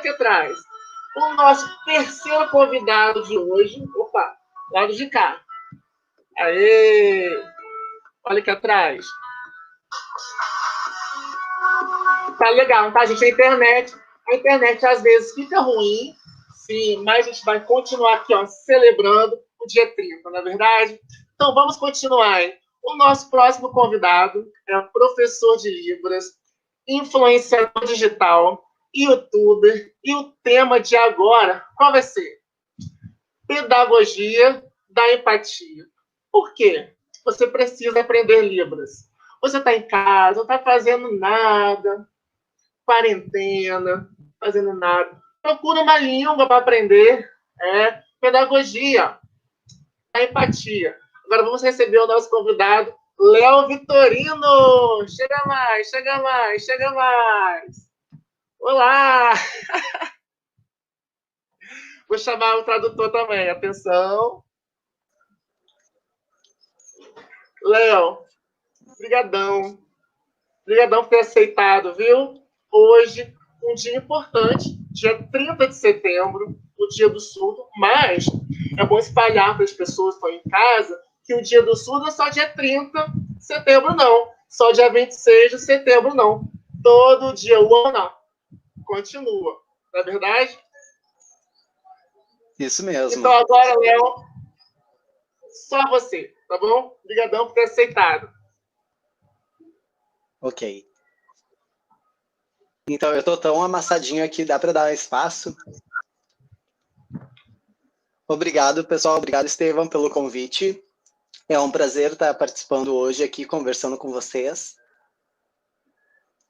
aqui atrás. O nosso terceiro convidado de hoje. Opa, lado de cá. Aê! Olha aqui atrás. Tá legal, tá, gente? A internet às vezes fica ruim, sim, mas a gente vai continuar aqui, ó, celebrando o dia 30, não é verdade? Então vamos continuar, hein? O nosso próximo convidado é o professor de Libras, influenciador digital, youtuber, e o tema de agora, qual vai ser? Pedagogia da empatia. Por quê? Você precisa aprender Libras. Você está em casa, não está fazendo nada, quarentena, fazendo nada. Procura uma língua para aprender. Pedagogia, a empatia. Agora vamos receber o nosso convidado, Léo Vitorino. Chega mais, chega mais, chega mais. Olá! Vou chamar o tradutor também. Atenção. Léo, brigadão. Brigadão por ter aceitado, viu? Hoje, um dia importante, dia 30 de setembro, o dia do surdo, mas é bom espalhar para as pessoas que estão em casa que o dia do surdo é só dia 30 de setembro, não. Só dia 26 de setembro, não. Todo dia, o ano continua. Não é verdade? Isso mesmo. Então agora, Léo, só você, tá bom? Obrigadão por ter aceitado. Ok. Então, eu estou tão amassadinho aqui, dá para dar espaço? Obrigado, pessoal. Obrigado, Estevam, pelo convite. É um prazer estar participando hoje aqui, conversando com vocês.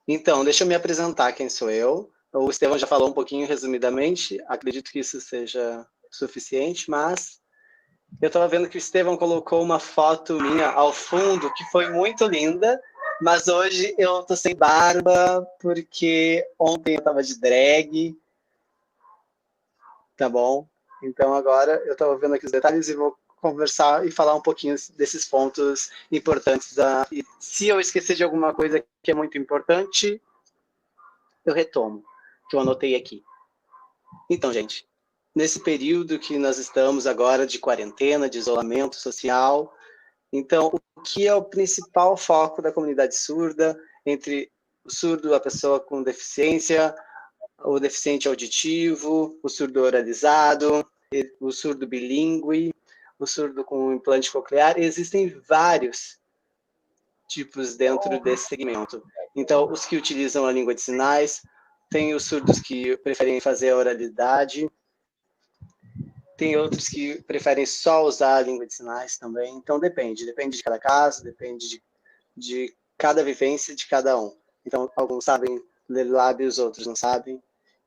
Então, deixa eu me apresentar quem sou eu. O Estevam já falou um pouquinho resumidamente, acredito que isso seja suficiente, mas eu estava vendo que o Estevam colocou uma foto minha ao fundo, que foi muito linda, mas hoje eu tô sem barba, porque ontem eu estava de drag, tá bom? Então agora eu estava vendo aqui os detalhes e vou conversar e falar um pouquinho desses pontos importantes. E se eu esquecer de alguma coisa que é muito importante, eu retomo, que eu anotei aqui. Então, gente, nesse período que nós estamos agora de quarentena, de isolamento social, então, o que é o principal foco da comunidade surda, entre o surdo, a pessoa com deficiência, o deficiente auditivo, o surdo oralizado, o surdo bilíngue, o surdo com implante coclear, existem vários tipos dentro desse segmento. Então, os que utilizam a língua de sinais, tem os surdos que preferem fazer a oralidade, tem outros que preferem só usar a língua de sinais também. Então, depende de cada caso, depende de cada vivência de cada um. Então, alguns sabem ler lábios, outros não sabem.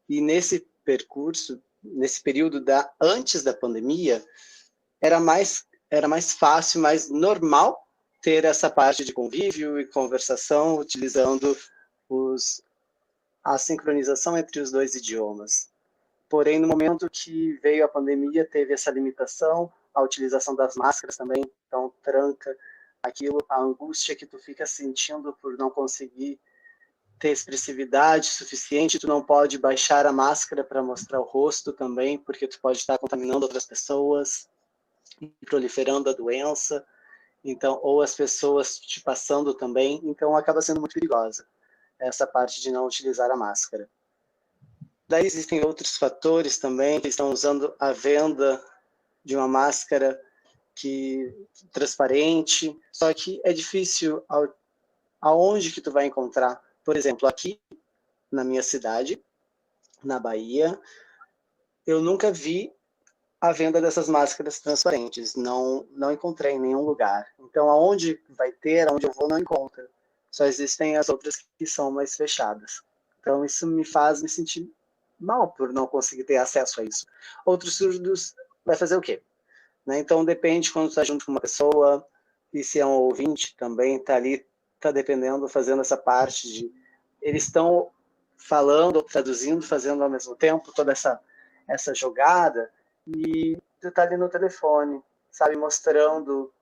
E nesse percurso, nesse período antes da pandemia, era mais fácil, mais normal ter essa parte de convívio e conversação utilizando a sincronização entre os dois idiomas. Porém, no momento que veio a pandemia, teve essa limitação, a utilização das máscaras também, então tranca aquilo, a angústia que tu fica sentindo por não conseguir ter expressividade suficiente, tu não pode baixar a máscara para mostrar o rosto também, porque tu pode estar contaminando outras pessoas, proliferando a doença, então, ou as pessoas te passando também, então acaba sendo muito perigosa essa parte de não utilizar a máscara. Daí existem outros fatores também, que estão usando a venda de uma máscara transparente, só que é difícil aonde que tu vai encontrar. Por exemplo, aqui na minha cidade, na Bahia, eu nunca vi a venda dessas máscaras transparentes, não encontrei em nenhum lugar. Então, aonde vai ter, aonde eu vou, não encontro. Só existem as outras que são mais fechadas. Então, isso me faz me sentir mal por não conseguir ter acesso a isso. Outros surdos vai fazer o quê? Né? Então, depende quando está junto com uma pessoa, e se é um ouvinte também, está ali, está dependendo, fazendo essa parte de... Eles estão falando, traduzindo, fazendo ao mesmo tempo toda essa jogada, e tu tá ali no telefone, sabe, mostrando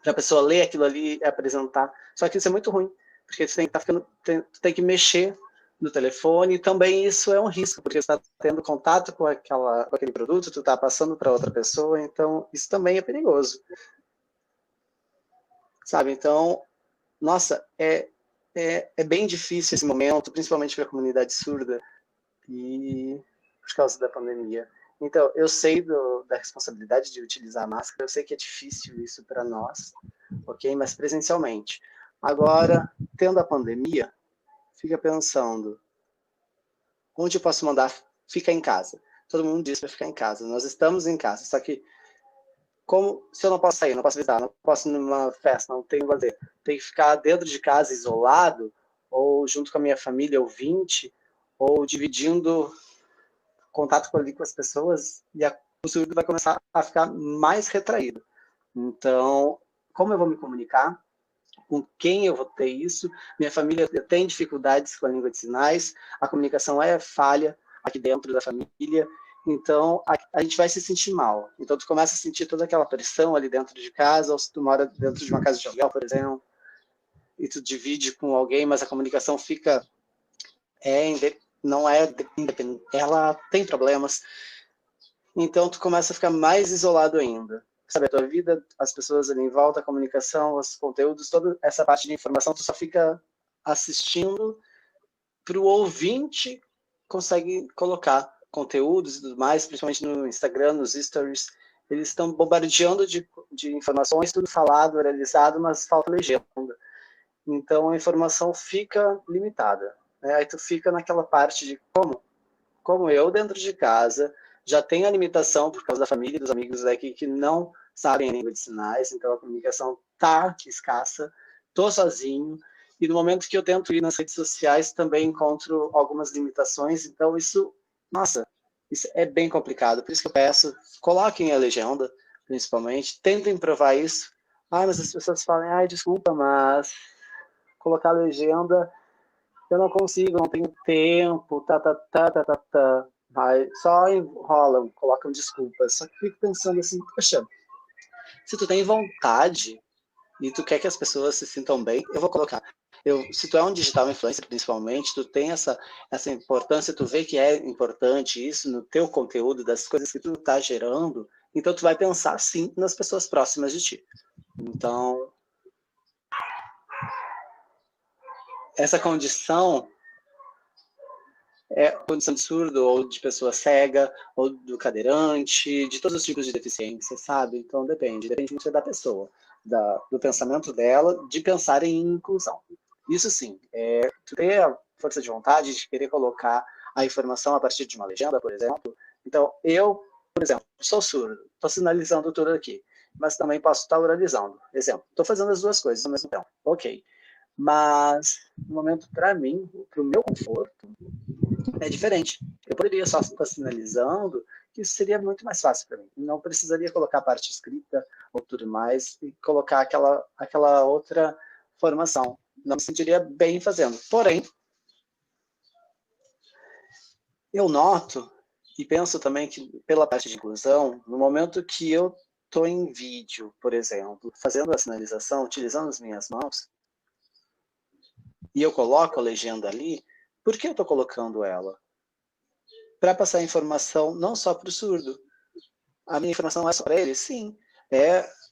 para a pessoa ler aquilo ali e apresentar. Só que isso é muito ruim, porque tu tem que tu tem que mexer no telefone, também isso é um risco, porque você está tendo contato com aquele produto, tu está passando para outra pessoa, então isso também é perigoso. Sabe, então, nossa, é bem difícil esse momento, principalmente para a comunidade surda, e por causa da pandemia. Então, eu sei da responsabilidade de utilizar a máscara, eu sei que é difícil isso para nós, ok? Mas presencialmente. Agora, tendo a pandemia, fica pensando, onde eu posso mandar? Fica em casa. Todo mundo diz para ficar em casa. Nós estamos em casa, só que se eu não posso sair, não posso visitar, não posso ir numa festa, não tenho fazer, tenho que ficar dentro de casa isolado, ou junto com a minha família, ouvinte, ou dividindo contato com as pessoas, e o surdo vai começar a ficar mais retraído. Então, como eu vou me comunicar? Com quem eu vou ter isso? Minha família tem dificuldades com a língua de sinais, a comunicação é falha aqui dentro da família, então a gente vai se sentir mal. Então tu começa a sentir toda aquela pressão ali dentro de casa, ou se tu mora dentro de uma casa de aluguel, por exemplo, e tu divide com alguém, mas a comunicação fica não é independente, ela tem problemas, então tu começa a ficar mais isolado ainda. Sabe, a tua vida, as pessoas ali em volta, a comunicação, os conteúdos, toda essa parte de informação, tu só fica assistindo para o ouvinte consegue colocar conteúdos e tudo mais, principalmente no Instagram, nos stories, eles estão bombardeando de informações, tudo falado, realizado, mas falta legenda. Então a informação fica limitada. Né? Aí tu fica naquela parte de como eu dentro de casa já tenho a limitação por causa da família e dos amigos daqui que não sabem a língua de sinais, então a comunicação tá escassa, tô sozinho, e no momento que eu tento ir nas redes sociais também encontro algumas limitações, então isso é bem complicado, por isso que eu peço, coloquem a legenda, principalmente, tentem provar isso. Mas as pessoas falam, desculpa, mas colocar a legenda eu não consigo, não tenho tempo, só enrolam, colocam desculpas. Só que fico pensando assim, poxa, se tu tem vontade e tu quer que as pessoas se sintam bem, eu vou colocar. Se tu é um digital influencer, principalmente, tu tem essa importância, tu vê que é importante isso no teu conteúdo, das coisas que tu tá gerando, então tu vai pensar, sim, nas pessoas próximas de ti. Então, essa condição condição de surdo, ou de pessoa cega, ou do cadeirante, de todos os tipos de deficiência, sabe? Então depende muito da pessoa, do pensamento dela, de pensar em inclusão. Isso sim, tu ter a força de vontade de querer colocar a informação a partir de uma legenda, por exemplo. Então, eu, por exemplo, sou surdo, estou sinalizando tudo aqui, mas também posso estar oralizando. Exemplo, estou fazendo as duas coisas ao mesmo tempo. Ok. Mas, no momento, para mim, para o meu conforto, é diferente. Eu poderia só estar sinalizando, que isso seria muito mais fácil para mim. Não precisaria colocar a parte escrita ou tudo mais e colocar aquela outra formação. Não me sentiria bem fazendo. Porém, eu noto e penso também que pela parte de inclusão, no momento que eu estou em vídeo, por exemplo, fazendo a sinalização, utilizando as minhas mãos, e eu coloco a legenda ali, por que eu estou colocando ela? Para passar a informação não só para o surdo. A minha informação é só para eles? Sim.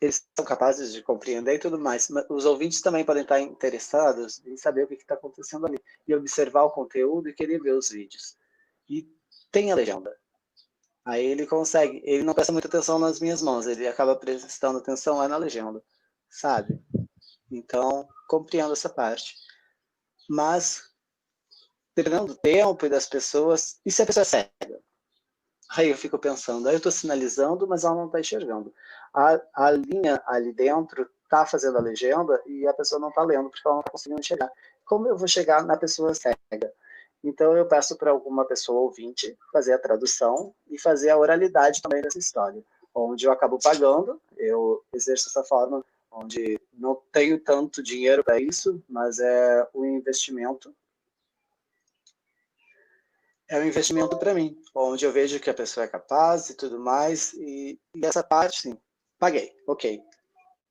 Eles são capazes de compreender e tudo mais, mas os ouvintes também podem estar interessados em saber o que está acontecendo ali, e observar o conteúdo e querer ver os vídeos. E tem a legenda. Aí ele não presta muita atenção nas minhas mãos, ele acaba prestando atenção lá na legenda, sabe? Então, compreendo essa parte. Mas, dependendo do tempo e das pessoas, e se a pessoa é cega? Aí eu fico pensando, aí eu estou sinalizando, mas ela não está enxergando. A linha ali dentro está fazendo a legenda e a pessoa não está lendo, porque ela não está conseguindo enxergar. Como eu vou chegar na pessoa cega? Então eu peço para alguma pessoa ouvinte fazer a tradução e fazer a oralidade também dessa história, onde eu acabo pagando, eu exerço essa forma, onde não tenho tanto dinheiro para isso, mas é um investimento. É um investimento para mim, onde eu vejo que a pessoa é capaz e tudo mais, e essa parte, sim, paguei, ok.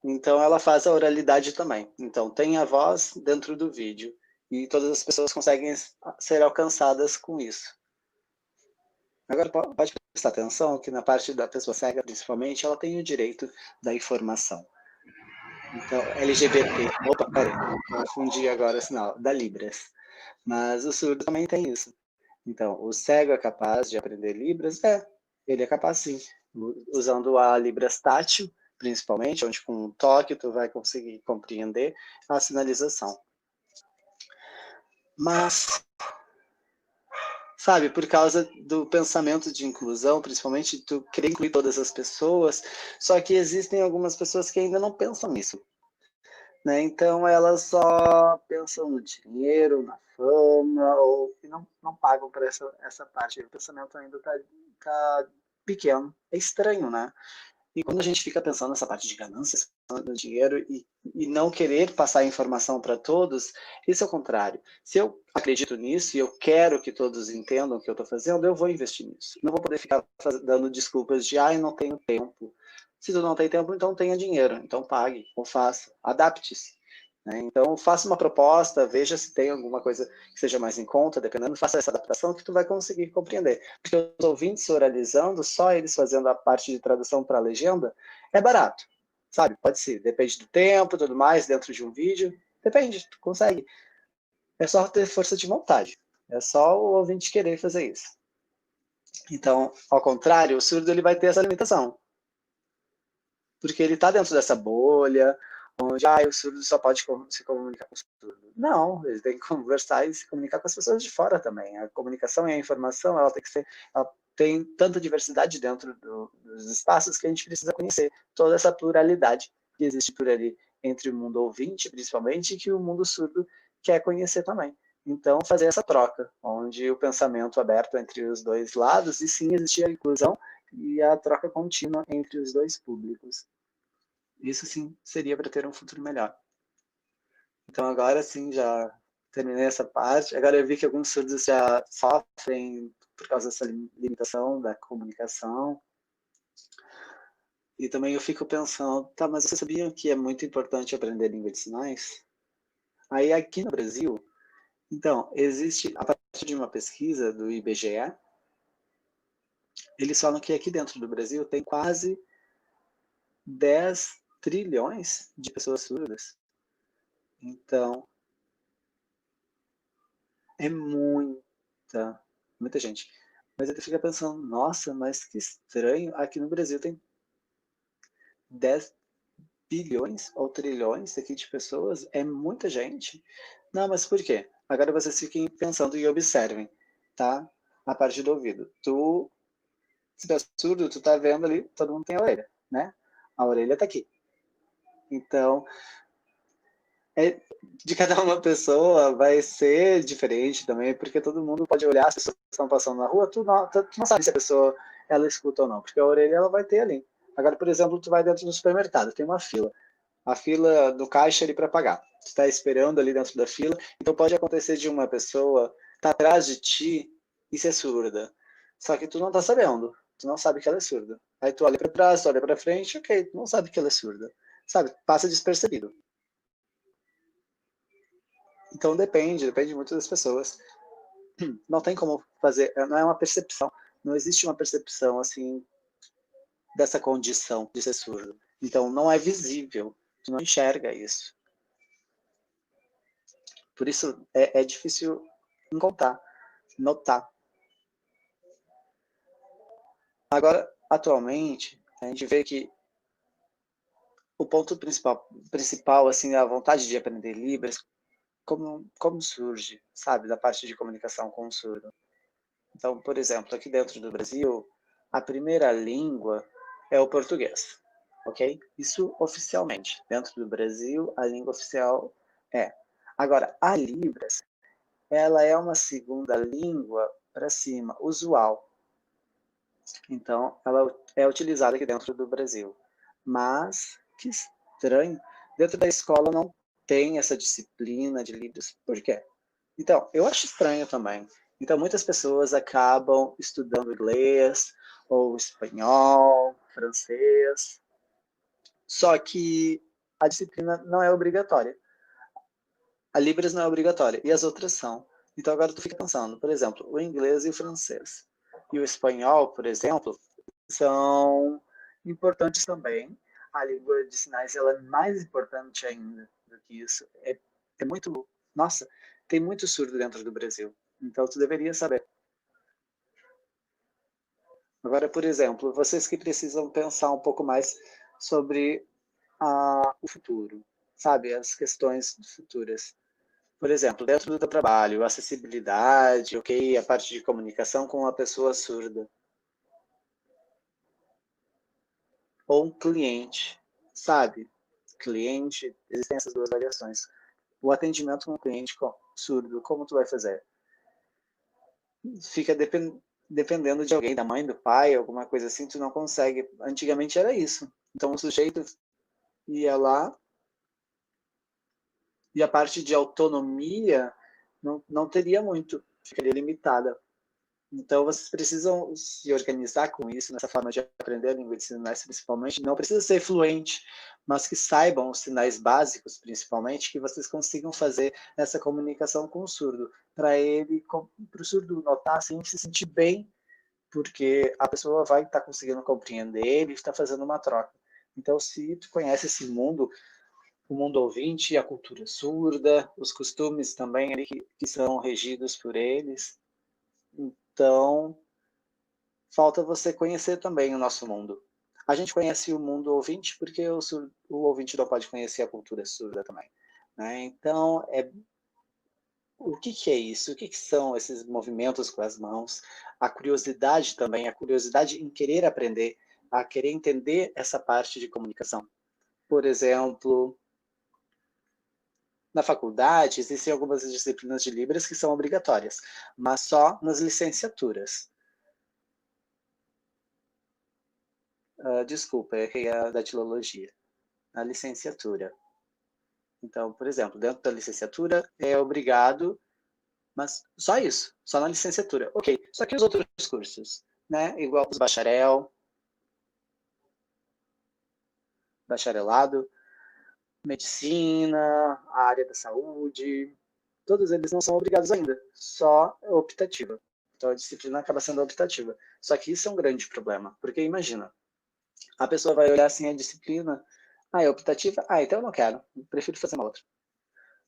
Então ela faz a oralidade também. Então tem a voz dentro do vídeo E todas as pessoas conseguem ser alcançadas com isso. Agora, pode prestar atenção que na parte da pessoa cega, principalmente, ela tem o direito da informação. Então, LGBT, opa, peraí, confundi agora o sinal, da Libras. Mas o surdo também tem isso. Então, o cego é capaz de aprender Libras? Ele é capaz sim, usando a Libras tátil, principalmente, onde com um toque tu vai conseguir compreender a sinalização. Mas, sabe, por causa do pensamento de inclusão, principalmente tu querer incluir todas as pessoas, só que existem algumas pessoas que ainda não pensam nisso. Né? Então elas só pensam no dinheiro, na fama, ou que não pagam por essa parte. O pensamento ainda tá pequeno. É estranho, né? E quando a gente fica pensando nessa parte de ganância, no dinheiro e não querer passar a informação para todos, isso é o contrário. Se eu acredito nisso e eu quero que todos entendam o que eu estou fazendo, eu vou investir nisso. Não vou poder ficar dando desculpas de não tenho tempo. Se tu não tem tempo, então tenha dinheiro. Então pague, ou faça, adapte-se. Né? Então faça uma proposta, veja se tem alguma coisa que seja mais em conta, dependendo, faça essa adaptação que tu vai conseguir compreender. Porque os ouvintes oralizando, só eles fazendo a parte de tradução para a legenda, é barato, sabe? Pode ser, depende do tempo, tudo mais, dentro de um vídeo, depende, tu consegue. É só ter força de vontade, é só o ouvinte querer fazer isso. Então, ao contrário, o surdo ele vai ter essa limitação, porque ele está dentro dessa bolha, onde o surdo só pode se comunicar com o surdo. Não, ele tem que conversar e se comunicar com as pessoas de fora também. A comunicação e a informação, ela tem tanta diversidade dentro dos espaços que a gente precisa conhecer toda essa pluralidade que existe por ali entre o mundo ouvinte, principalmente, e que o mundo surdo quer conhecer também. Então, fazer essa troca, onde o pensamento aberto entre os dois lados, e sim existir a inclusão e a troca contínua entre os dois públicos. Isso sim seria para ter um futuro melhor. Então agora sim já terminei essa parte. Agora eu vi que alguns surdos já sofrem por causa dessa limitação da comunicação. E também eu fico pensando, tá, mas vocês sabiam que é muito importante aprender língua de sinais? Aí aqui no Brasil, então, existe, a partir de uma pesquisa do IBGE, eles falam que aqui dentro do Brasil tem quase 10 trilhões de pessoas surdas. Então, é muita gente. Mas eu fico pensando, nossa, mas que estranho, aqui no Brasil tem 10 bilhões ou trilhões aqui de pessoas, é muita gente. Não, mas por quê? Agora vocês fiquem pensando e observem, tá? A parte do ouvido. Se tu é surdo, tu tá vendo ali, todo mundo tem a orelha, né? A orelha tá aqui. Então, de cada uma pessoa vai ser diferente também, porque todo mundo pode olhar, as pessoas que estão passando na rua, tu não sabe se a pessoa ela escuta ou não, porque a orelha ela vai ter ali. Agora, por exemplo, tu vai dentro do supermercado, tem uma fila. A fila do caixa ali para pagar. Tu está esperando ali dentro da fila, então pode acontecer de uma pessoa estar atrás de ti e ser surda. Só que tu não tá sabendo, tu não sabe que ela é surda. Aí tu olha para trás, tu olha para frente, ok, tu não sabe que ela é surda. Sabe, passa despercebido. Então depende muito das pessoas. Não tem como fazer, não é uma percepção, não existe uma percepção assim dessa condição de ser surdo. Então não é visível, tu não enxerga isso. Por isso é difícil notar. Agora, atualmente, a gente vê que o ponto principal assim, a vontade de aprender Libras, como surge, sabe, da parte de comunicação com o surdo. Então, por exemplo, aqui dentro do Brasil, a primeira língua é o português, ok? Isso oficialmente. Dentro do Brasil, a língua oficial é. Agora, a Libras, ela é uma segunda língua para cima, usual. Então, ela é utilizada aqui dentro do Brasil. Mas, que estranho, dentro da escola não tem essa disciplina de Libras. Por quê? Então, eu acho estranho também. Então, muitas pessoas acabam estudando inglês, ou espanhol, francês, só que a disciplina não é obrigatória. A Libras não é obrigatória, e as outras são. Então agora tu fica pensando, por exemplo, o inglês e o francês. E o espanhol, por exemplo, são importantes também. A língua de sinais ela é mais importante ainda do que isso. É muito... Nossa, tem muito surdo dentro do Brasil. Então tu deveria saber. Agora, por exemplo, vocês que precisam pensar um pouco mais sobre o futuro, sabe? As questões futuras. Por exemplo, dentro do trabalho, acessibilidade, ok? A parte de comunicação com uma pessoa surda. Ou um cliente, sabe? Cliente, existem essas duas variações. O atendimento com um cliente surdo, como tu vai fazer? Fica dependendo de alguém, da mãe, do pai, alguma coisa assim, tu não consegue. Antigamente era isso. Então o sujeito ia lá e a parte de autonomia não teria muito, ficaria limitada. Então, vocês precisam se organizar com isso, nessa forma de aprender a língua de sinais, principalmente. Não precisa ser fluente, mas que saibam os sinais básicos, principalmente, que vocês consigam fazer essa comunicação com o surdo, para o surdo notar, assim, se sentir bem, porque a pessoa vai estar conseguindo compreender ele e está fazendo uma troca. Então, se tu conhece esse mundo, o mundo ouvinte, a cultura surda, os costumes também ali que são regidos por eles, então falta você conhecer também o nosso mundo. A gente conhece o mundo ouvinte porque o ouvinte não pode conhecer a cultura surda também. Né? Então, o que é isso? O que são esses movimentos com as mãos? A curiosidade também, a curiosidade em querer aprender, a querer entender essa parte de comunicação. Por exemplo, na faculdade, existem algumas disciplinas de Libras que são obrigatórias, mas só nas licenciaturas. Desculpa, errei a datilologia. Na licenciatura. Então, por exemplo, dentro da licenciatura é obrigado, mas só isso, só na licenciatura. Ok, só que os outros cursos, né? Igual os bacharelado, medicina, a área da saúde, todos eles não são obrigados ainda, só é optativa. Então a disciplina acaba sendo optativa. Só que isso é um grande problema, porque imagina, a pessoa vai olhar assim a disciplina, é optativa? Então eu não quero, prefiro fazer uma outra.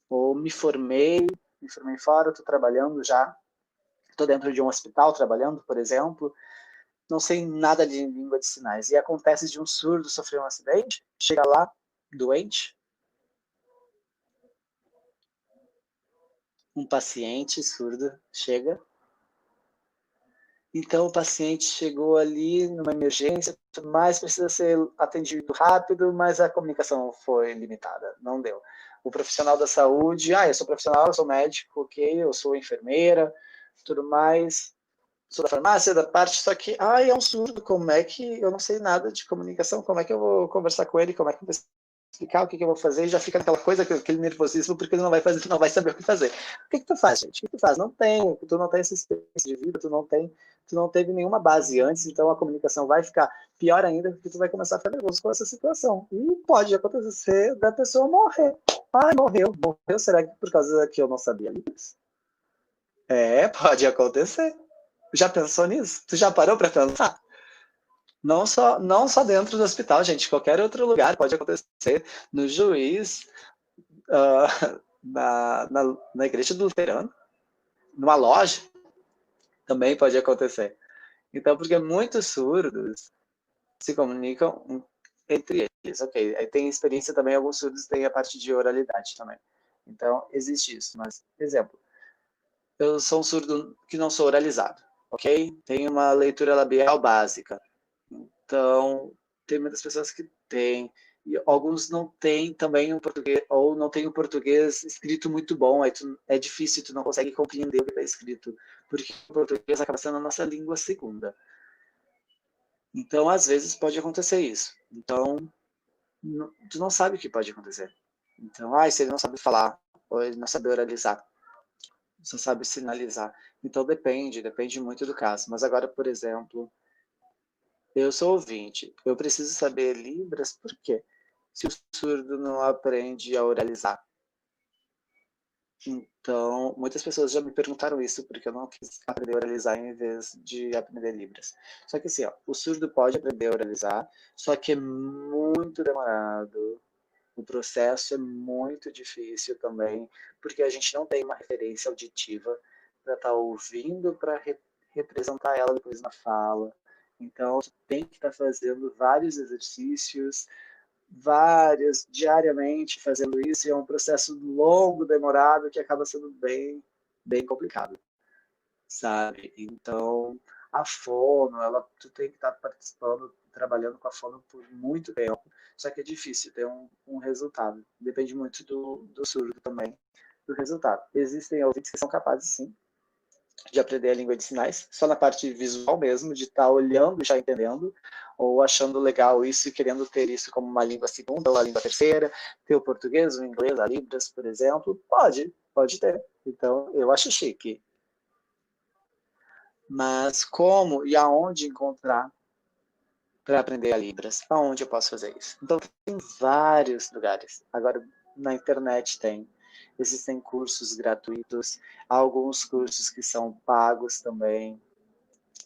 Ou me formei fora, estou trabalhando já, estou dentro de um hospital trabalhando, por exemplo, não sei nada de língua de sinais. E acontece de um surdo sofrer um acidente, chega lá, doente, um paciente surdo chega. Então o paciente chegou ali numa emergência, mas precisa ser atendido rápido, mas a comunicação foi limitada, não deu. O profissional da saúde, eu sou profissional, eu sou médico, ok, eu sou enfermeira, tudo mais, sou da farmácia, da parte, só que, é um surdo, como é que eu não sei nada de comunicação, como é que eu vou conversar com ele, como é que eu vou explicar o que eu vou fazer, e já fica aquela coisa, aquele nervosismo, porque ele não vai fazer, não vai saber o que fazer. O que tu faz, gente? O que tu faz? Tu não tem essa experiência de vida, tu não teve nenhuma base antes, então a comunicação vai ficar pior ainda, porque tu vai começar a ficar nervoso com essa situação. E pode acontecer da pessoa morrer. Morreu. Será que por causa que eu não sabia isso? Pode acontecer. Já pensou nisso? Tu já parou para pensar? Não só dentro do hospital, gente. Qualquer outro lugar pode acontecer. No juiz, na igreja do luterano, numa loja, também pode acontecer. Então, porque muitos surdos se comunicam entre eles. Ok, aí tem experiência também, alguns surdos têm a parte de oralidade também. Então, existe isso. Mas, exemplo, eu sou um surdo que não sou oralizado, ok? Tenho uma leitura labial básica. Então, tem muitas pessoas que têm, e alguns não têm também o português, ou não têm o português escrito muito bom, aí é difícil, tu não consegue compreender o que está escrito, porque o português acaba sendo a nossa língua segunda. Então, às vezes, pode acontecer isso. Então, tu não sabe o que pode acontecer. Então, se ele não sabe falar, ou ele não sabe oralizar, só sabe sinalizar. Então, depende muito do caso. Mas agora, por exemplo, eu sou ouvinte, eu preciso saber Libras, por quê? Se o surdo não aprende a oralizar. Então, muitas pessoas já me perguntaram isso, porque eu não quis aprender a oralizar em vez de aprender Libras. Só que assim, ó, o surdo pode aprender a oralizar, só que é muito demorado. O processo é muito difícil também, porque a gente não tem uma referência auditiva para estar ouvindo para representar ela depois na fala. Então, tem que estar fazendo vários exercícios, diariamente fazendo isso, e é um processo longo, demorado, que acaba sendo bem complicado, sabe? Então, a fono, tu tem que estar participando, trabalhando com a fono por muito tempo, só que é difícil ter um resultado. Depende muito do surdo também, do resultado. Existem ouvintes que são capazes, sim, de aprender a língua de sinais, só na parte visual mesmo, de estar olhando e já entendendo, ou achando legal isso e querendo ter isso como uma língua segunda ou uma língua terceira, ter o português, o inglês, a Libras, por exemplo, pode ter. Então, eu acho chique. Mas como e aonde encontrar para aprender a Libras? Aonde eu posso fazer isso? Então, tem vários lugares. Agora, na internet existem cursos gratuitos, alguns cursos que são pagos também.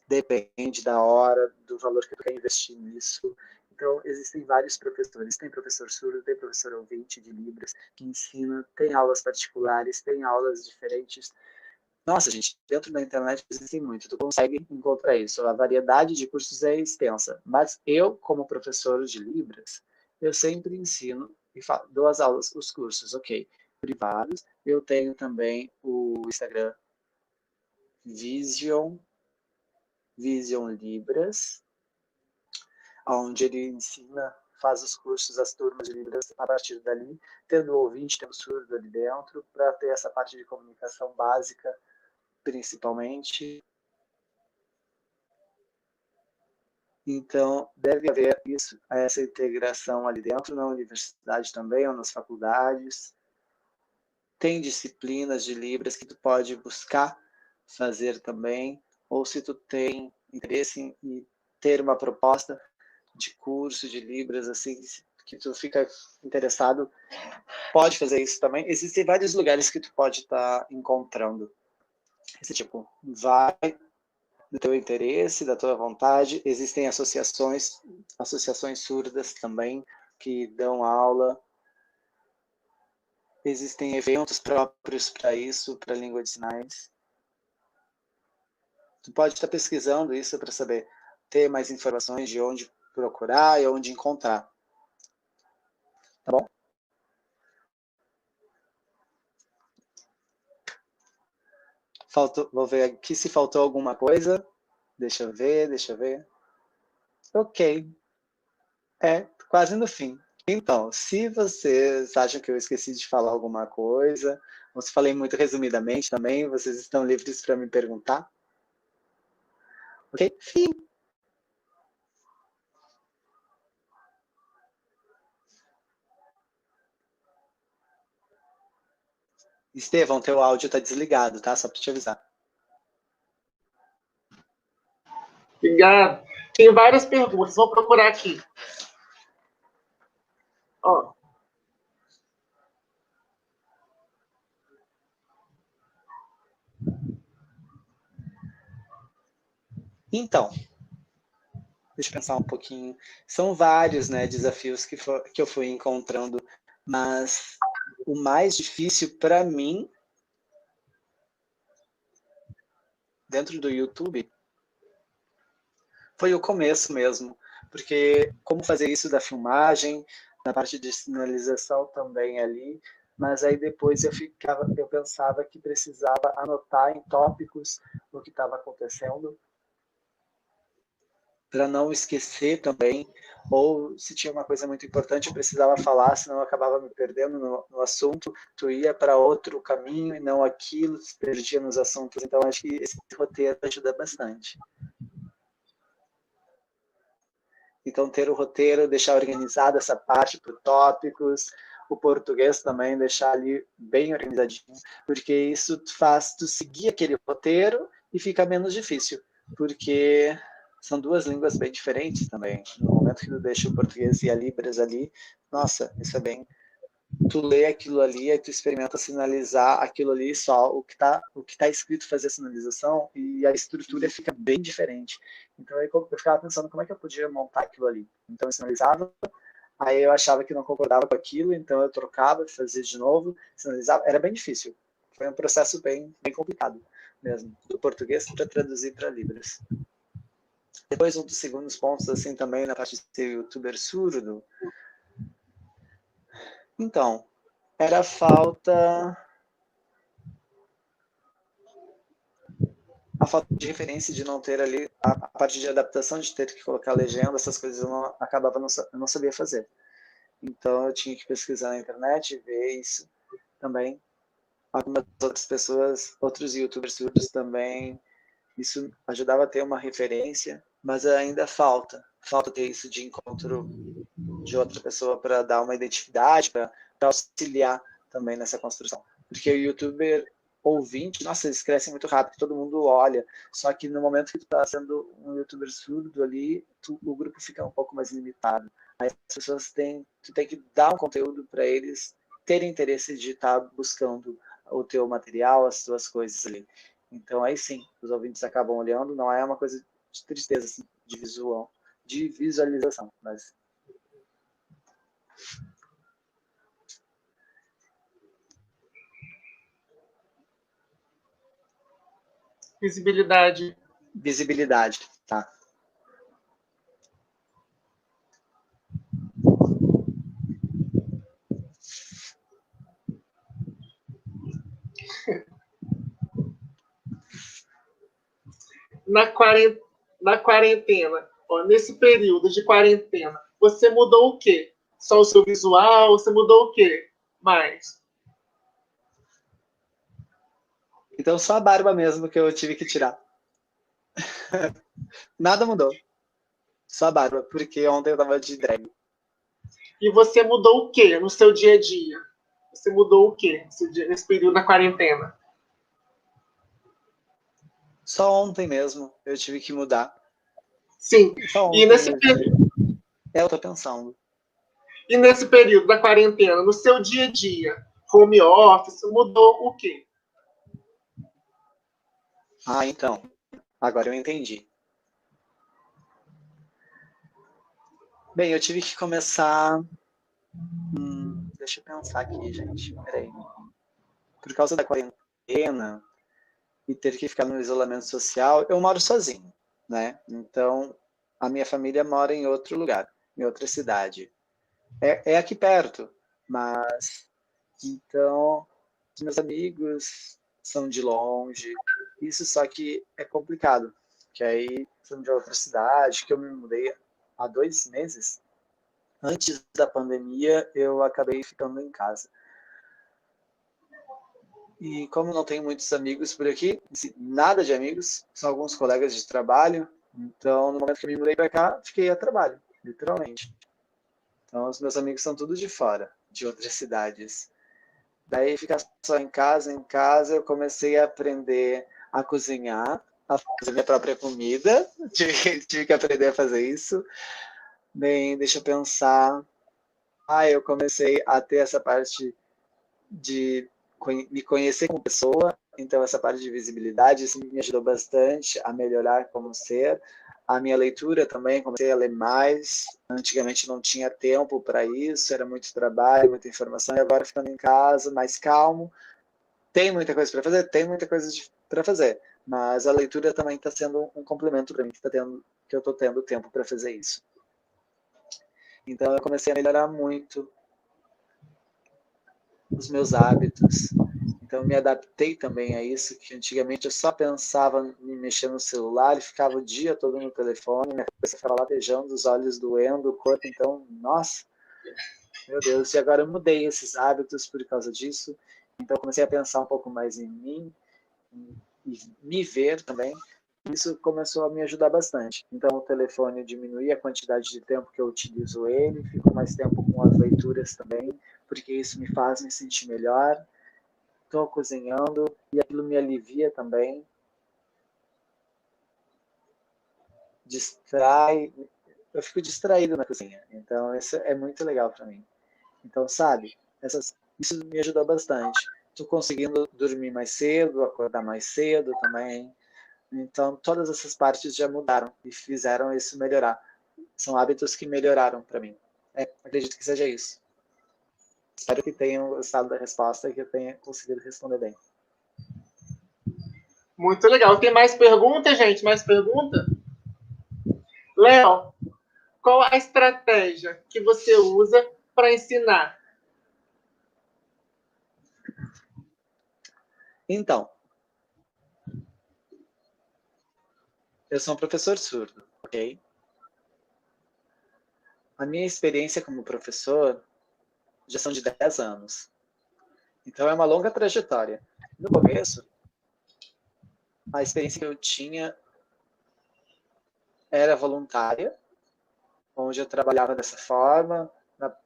Depende da hora, do valor que tu quer investir nisso. Então, existem vários professores. Tem professor surdo, tem professor ouvinte de Libras que ensina, tem aulas particulares, tem aulas diferentes. Nossa, gente, dentro da internet existem muito. Tu consegue encontrar isso. A variedade de cursos é extensa. Mas eu, como professor de Libras, eu sempre ensino e dou as aulas, os cursos, ok, privados. Eu tenho também o Instagram Vision Libras, onde ele ensina, faz os cursos, as turmas de Libras a partir dali, tendo o ouvinte, tendo o surdo ali dentro, para ter essa parte de comunicação básica, principalmente. Então, deve haver isso, essa integração ali dentro, na universidade também, ou nas faculdades. Tem disciplinas de Libras que tu pode buscar fazer também, ou se tu tem interesse em ter uma proposta de curso de Libras, assim, que tu fica interessado, pode fazer isso também. Existem vários lugares que tu pode estar encontrando. Esse tipo, vai do teu interesse, da tua vontade. Existem associações surdas também, que dão aula. Existem eventos próprios para isso, para língua de sinais. Tu pode estar pesquisando isso para saber, ter mais informações de onde procurar e onde encontrar. Tá bom? Vou ver aqui se faltou alguma coisa. Deixa eu ver. Ok. Quase no fim. Então, se vocês acham que eu esqueci de falar alguma coisa, ou se falei muito resumidamente também, vocês estão livres para me perguntar. Ok? Fim. Estevão, teu áudio está desligado, tá? Só para te avisar. Obrigado. Tem várias perguntas, vou procurar aqui. Ó. Então, deixa eu pensar um pouquinho. São vários, né, desafios que eu fui encontrando, mas o mais difícil para mim, dentro do YouTube, foi o começo mesmo, porque como fazer isso da filmagem, na parte de sinalização também ali, mas aí depois eu pensava que precisava anotar em tópicos o que estava acontecendo, para não esquecer também, ou se tinha uma coisa muito importante eu precisava falar, senão eu acabava me perdendo no assunto, tu ia para outro caminho e não aquilo, se perdia nos assuntos, então acho que esse roteiro ajuda bastante. Então, ter o roteiro, deixar organizado essa parte por tópicos, o português também, deixar ali bem organizadinho, porque isso faz tu seguir aquele roteiro e fica menos difícil, porque são duas línguas bem diferentes também. No momento que tu deixa o português e a Libras ali, nossa, isso é bem tu lê aquilo ali, aí tu experimenta sinalizar aquilo ali só, o que tá escrito fazer a sinalização, e a estrutura fica bem diferente. Então aí eu ficava pensando como é que eu podia montar aquilo ali. Então eu sinalizava, aí eu achava que não concordava com aquilo, então eu trocava, fazia de novo, sinalizava, era bem difícil. Foi um processo bem complicado mesmo, do português para traduzir para Libras. Depois, um dos segundos pontos, assim, também na parte de ser youtuber surdo. Então, era a falta de referência, de não ter ali a parte de adaptação, de ter que colocar legenda, essas coisas eu não sabia fazer. Então eu tinha que pesquisar na internet, ver isso também. Algumas outras pessoas, outros youtubers surdos também, isso ajudava a ter uma referência, mas ainda falta ter isso de encontro de outra pessoa para dar uma identidade, para auxiliar também nessa construção. Porque o youtuber ouvinte, nossa, eles crescem muito rápido, todo mundo olha, só que no momento que tu está sendo um youtuber surdo ali, o grupo fica um pouco mais limitado. Aí as pessoas tu tem que dar um conteúdo para eles terem interesse de estar buscando o teu material, as tuas coisas ali. Então aí sim, os ouvintes acabam olhando, não é uma coisa de tristeza, assim, de visualização, mas Visibilidade. visibilidade, tá? Na quarentena, ó, nesse período de quarentena, você mudou o quê? Só o seu visual? Você mudou o quê mais? Então só a barba mesmo que eu tive que tirar. Nada mudou. Só a barba, porque ontem eu tava de drag. E você mudou o quê no seu dia a dia? Você mudou o quê nesse período da quarentena? Só ontem mesmo eu tive que mudar. Sim. Só E ontem nesse, eu tive. Eu tô pensando. e nesse período da quarentena, no seu dia a dia, home office, mudou o quê? Ah, então. Agora eu entendi. Bem, eu tive que começar. Deixa eu pensar aqui, gente. Peraí. Por causa da quarentena e ter que ficar no isolamento social, eu moro sozinho, né? Então, a minha família mora em outro lugar, em outra cidade. É aqui perto, mas então os meus amigos são de longe. Isso só que é complicado, que aí são de outra cidade, que eu me mudei há 2 meses. Antes da pandemia, eu acabei ficando em casa. E como não tenho muitos amigos por aqui, nada de amigos, são alguns colegas de trabalho, então no momento que eu me mudei para cá, fiquei a trabalho, literalmente. Então os meus amigos são tudo de fora, de outras cidades. Daí ficar só em casa eu comecei a aprender a cozinhar, a fazer minha própria comida, tive que aprender a fazer isso. Bem, deixa eu pensar. Eu comecei a ter essa parte de me conhecer como pessoa, então essa parte de visibilidade isso me ajudou bastante a melhorar como ser. A minha leitura também, comecei a ler mais. Antigamente não tinha tempo para isso, era muito trabalho, muita informação, e agora ficando em casa, mais calmo. Tem muita coisa para fazer? Tem muita coisa para fazer, mas a leitura também está sendo um complemento para mim, que eu estou tendo tempo para fazer isso. Então eu comecei a melhorar muito os meus hábitos. Então eu me adaptei também a isso, que antigamente eu só pensava em mexer no celular e ficava o dia todo no telefone, minha cabeça ficava latejando, os olhos doendo, o corpo, então, nossa, meu Deus, e agora eu mudei esses hábitos por causa disso, então eu comecei a pensar um pouco mais em mim, e me ver também, isso começou a me ajudar bastante. Então o telefone diminui a quantidade de tempo que eu utilizo ele, fico mais tempo com as leituras também, porque isso me faz me sentir melhor. Estou cozinhando e aquilo me alivia também. Eu fico distraído na cozinha. Então isso é muito legal para mim. Então, sabe, Isso me ajudou bastante. Estou conseguindo dormir mais cedo, acordar mais cedo também. Então, todas essas partes já mudaram e fizeram isso melhorar. São hábitos que melhoraram para mim. Acredito que seja isso. Espero que tenham gostado da resposta e que eu tenha conseguido responder bem. Muito legal. Tem mais perguntas, gente? Mais pergunta? Léo, qual a estratégia que você usa para ensinar? Então, eu sou um professor surdo, ok? A minha experiência como professor já são de 10 anos. Então, é uma longa trajetória. No começo, a experiência que eu tinha era voluntária, onde eu trabalhava dessa forma,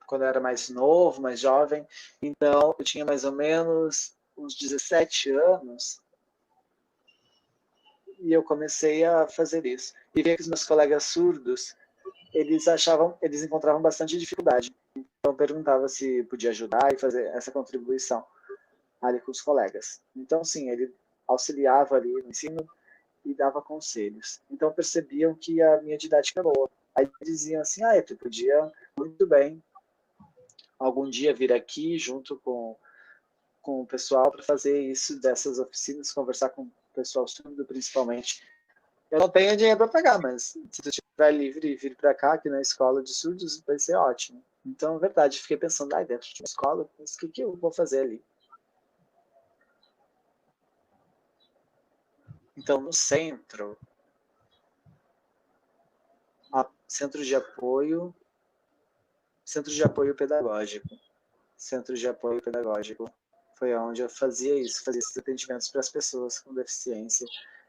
quando eu era mais novo, mais jovem. Então, eu tinha mais ou menos uns 17 anos e eu comecei a fazer isso. E via que os meus colegas surdos, eles encontravam bastante dificuldade. Então, eu perguntava se podia ajudar e fazer essa contribuição ali com os colegas. Então, sim, ele auxiliava ali no ensino e dava conselhos. Então, percebiam que a minha didática era boa. Aí diziam assim, tu podia muito bem algum dia vir aqui junto com o pessoal para fazer isso, dessas oficinas, conversar com o pessoal surdo principalmente. Eu não tenho dinheiro para pagar, mas se tu estiver livre e vir para cá, aqui na escola de surdos, vai ser ótimo. Então, é verdade, fiquei pensando, dentro de uma escola, mas o que eu vou fazer ali? Então, no centro, centro de apoio pedagógico. Centro de apoio pedagógico foi onde eu fazia isso, fazia esses atendimentos para as pessoas com deficiência,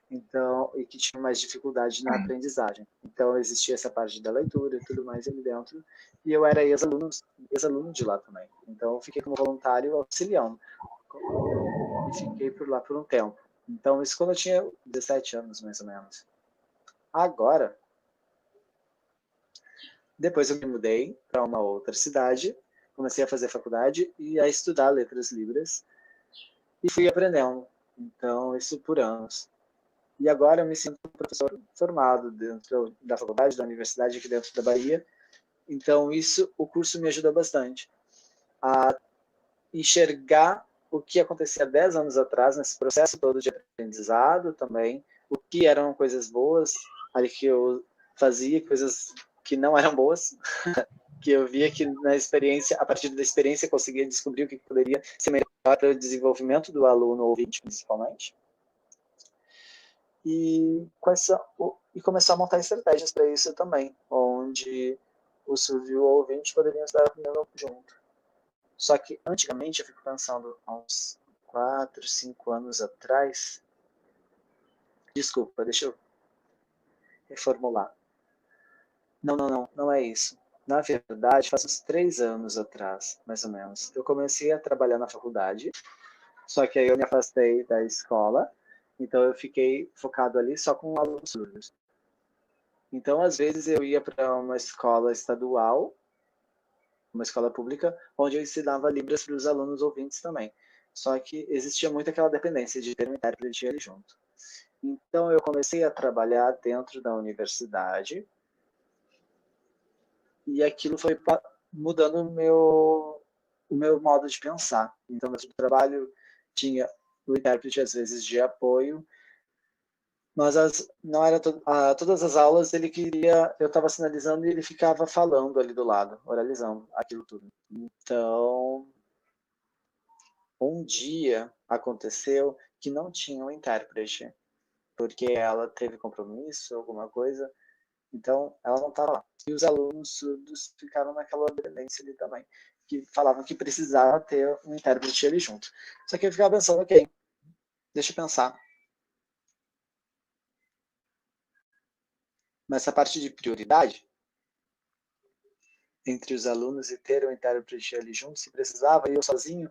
então, e que tinham mais dificuldade na aprendizagem. Então, existia essa parte da leitura e tudo mais ali dentro, e eu era ex-aluno de lá também. Então, eu fiquei como voluntário auxiliando, e fiquei por lá por um tempo. Então, isso quando eu tinha 17 anos, mais ou menos. Agora, depois eu me mudei para uma outra cidade, comecei a fazer faculdade e a estudar letras libras e fui aprendendo. Então, isso por anos. E agora eu me sinto um professor formado dentro da faculdade, da universidade aqui dentro da Bahia. Então, o curso me ajuda bastante a enxergar o que acontecia 10 anos atrás, nesse processo todo de aprendizado também, o que eram coisas boas, ali que eu fazia, coisas que não eram boas, que eu via que na experiência, a partir da experiência, eu conseguia descobrir o que poderia ser melhor para o desenvolvimento do aluno ouvinte, principalmente. E começar a montar estratégias para isso também, onde o surdo e o ouvinte poderiam estar aprendendo junto. Só que antigamente, eu fico pensando, há uns 4, 5 anos atrás, desculpa, deixa eu reformular. Não é isso. Na verdade, faz uns 3 anos atrás, mais ou menos, eu comecei a trabalhar na faculdade, só que aí eu me afastei da escola, então eu fiquei focado ali só com alunos surdos. Então, às vezes, eu ia para uma escola estadual, uma escola pública, onde eu ensinava Libras para os alunos ouvintes também. Só que existia muito aquela dependência de ter um intérprete ali junto. Então, eu comecei a trabalhar dentro da universidade e aquilo foi mudando o meu modo de pensar. Então, no trabalho tinha o intérprete, às vezes, de apoio, mas não era todas as aulas eu estava sinalizando e ele ficava falando ali do lado, oralizando aquilo tudo. Então, um dia aconteceu que não tinha um intérprete, porque ela teve compromisso, alguma coisa, então ela não estava lá. E os alunos surdos ficaram naquela dependência ali também, que falavam que precisava ter um intérprete ali junto. Só que eu ficava pensando, ok, deixa eu pensar. Mas essa parte de prioridade entre os alunos e ter um intérprete ali junto, se precisava, e eu sozinho,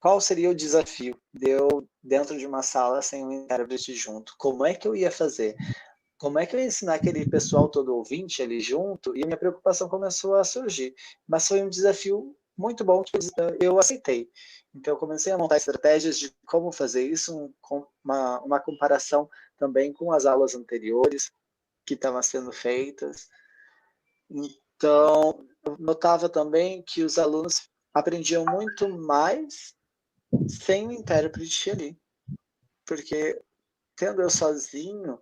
qual seria o desafio de eu, dentro de uma sala sem um intérprete junto? Como é que eu ia fazer? como é que eu ia ensinar aquele pessoal todo ouvinte ali junto? E a minha preocupação começou a surgir. Mas foi um desafio muito bom que eu aceitei. Então, eu comecei a montar estratégias de como fazer isso, uma comparação também com as aulas anteriores que estavam sendo feitas. Então, eu notava também que os alunos aprendiam muito mais sem o intérprete ali. Porque, tendo eu sozinho,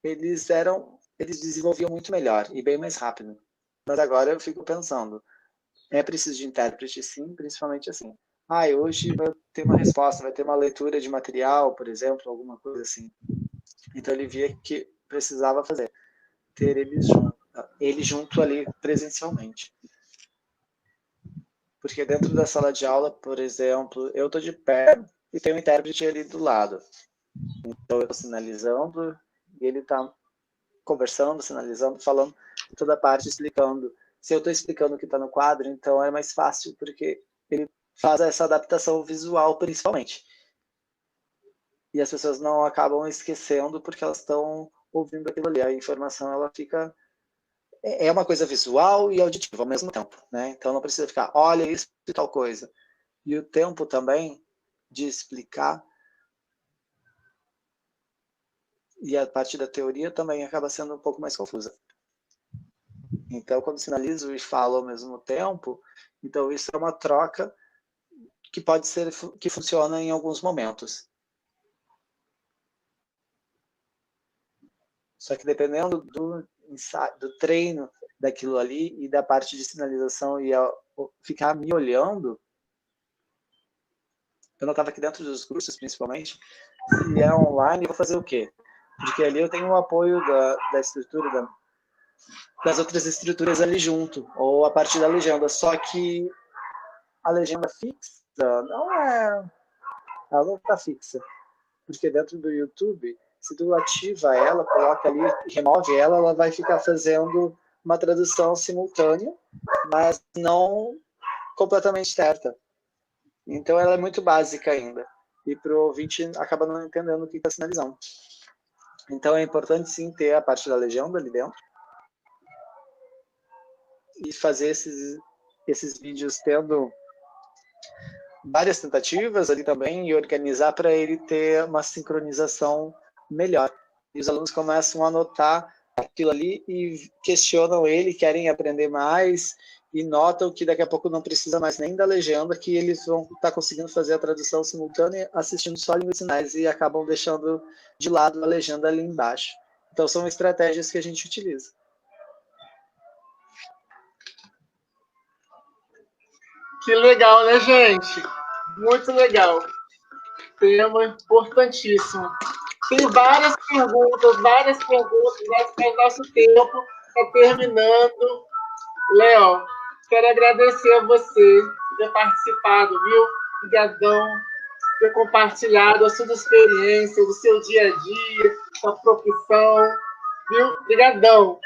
eles desenvolviam muito melhor e bem mais rápido. Mas agora eu fico pensando, é preciso de intérprete sim, principalmente assim. Hoje vai ter uma resposta, vai ter uma leitura de material, por exemplo, alguma coisa assim. Então ele via que precisava ter ele junto ali presencialmente. Porque dentro da sala de aula, por exemplo, eu estou de pé e tem um intérprete ali do lado. Então eu estou sinalizando e ele está conversando, sinalizando, falando toda a parte, explicando. Se eu estou explicando o que está no quadro, então é mais fácil, porque ele faz essa adaptação visual, principalmente. E as pessoas não acabam esquecendo porque elas estão ouvindo aquilo ali. A informação, ela fica... É uma coisa visual e auditiva ao mesmo tempo, né? Então não precisa ficar, olha isso e tal coisa. E o tempo também de explicar e a parte da teoria também acaba sendo um pouco mais confusa. Então, quando sinalizo e falo ao mesmo tempo, então isso é uma troca que pode ser que funciona em alguns momentos. Só que dependendo do treino daquilo ali e da parte de sinalização e ficar me olhando, eu notava que dentro dos cursos, principalmente, se é online, eu vou fazer o quê? Porque ali eu tenho o apoio da estrutura, das outras estruturas ali junto, ou a partir da legenda. Só que a legenda fixa ela não está fixa. Porque dentro do YouTube, se tu ativa ela, coloca ali, remove ela, ela vai ficar fazendo uma tradução simultânea, mas não completamente certa. Então ela é muito básica ainda. E para o ouvinte acaba não entendendo o que está sinalizando. Então é importante sim ter a parte da legenda ali dentro. E fazer esses vídeos tendo várias tentativas ali também e organizar para ele ter uma sincronização melhor. E os alunos começam a notar aquilo ali e questionam ele, querem aprender mais e notam que daqui a pouco não precisa mais nem da legenda, que eles vão estar conseguindo fazer a tradução simultânea assistindo só línguas de sinais e acabam deixando de lado a legenda ali embaixo. Então são estratégias que a gente utiliza. Que legal, né, gente? Muito legal. Tema importantíssimo. Tem várias perguntas, mas o nosso tempo está terminando. Léo, quero agradecer a você por ter participado, viu? Obrigadão por ter compartilhado a sua experiência, do seu dia a dia, da profissão, viu? Obrigadão.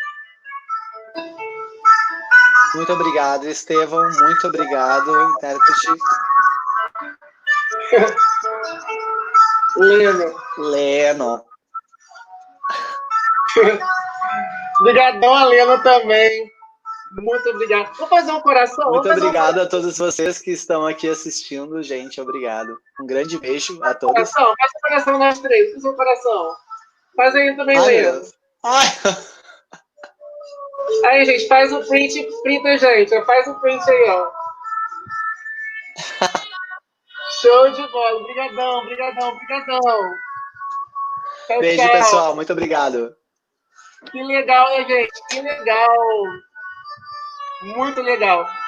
Muito obrigado, Estevão. Muito obrigado, intérprete. Leno. Obrigadão a Leno também. Muito obrigado. Vou fazer um coração. Muito obrigado a todos vocês que estão aqui assistindo, gente. Obrigado. Um grande beijo a todos. Coração, faz um coração nós três. Faz um coração. Faz aí também, Leno. Aí, gente, faz um print, printa, gente. Faz um print aí, ó. Show de bola. Obrigadão, obrigadão, obrigadão. Tchau, beijo, tchau. pessoal. Muito obrigado. Que legal, né, gente? Que legal. Muito legal.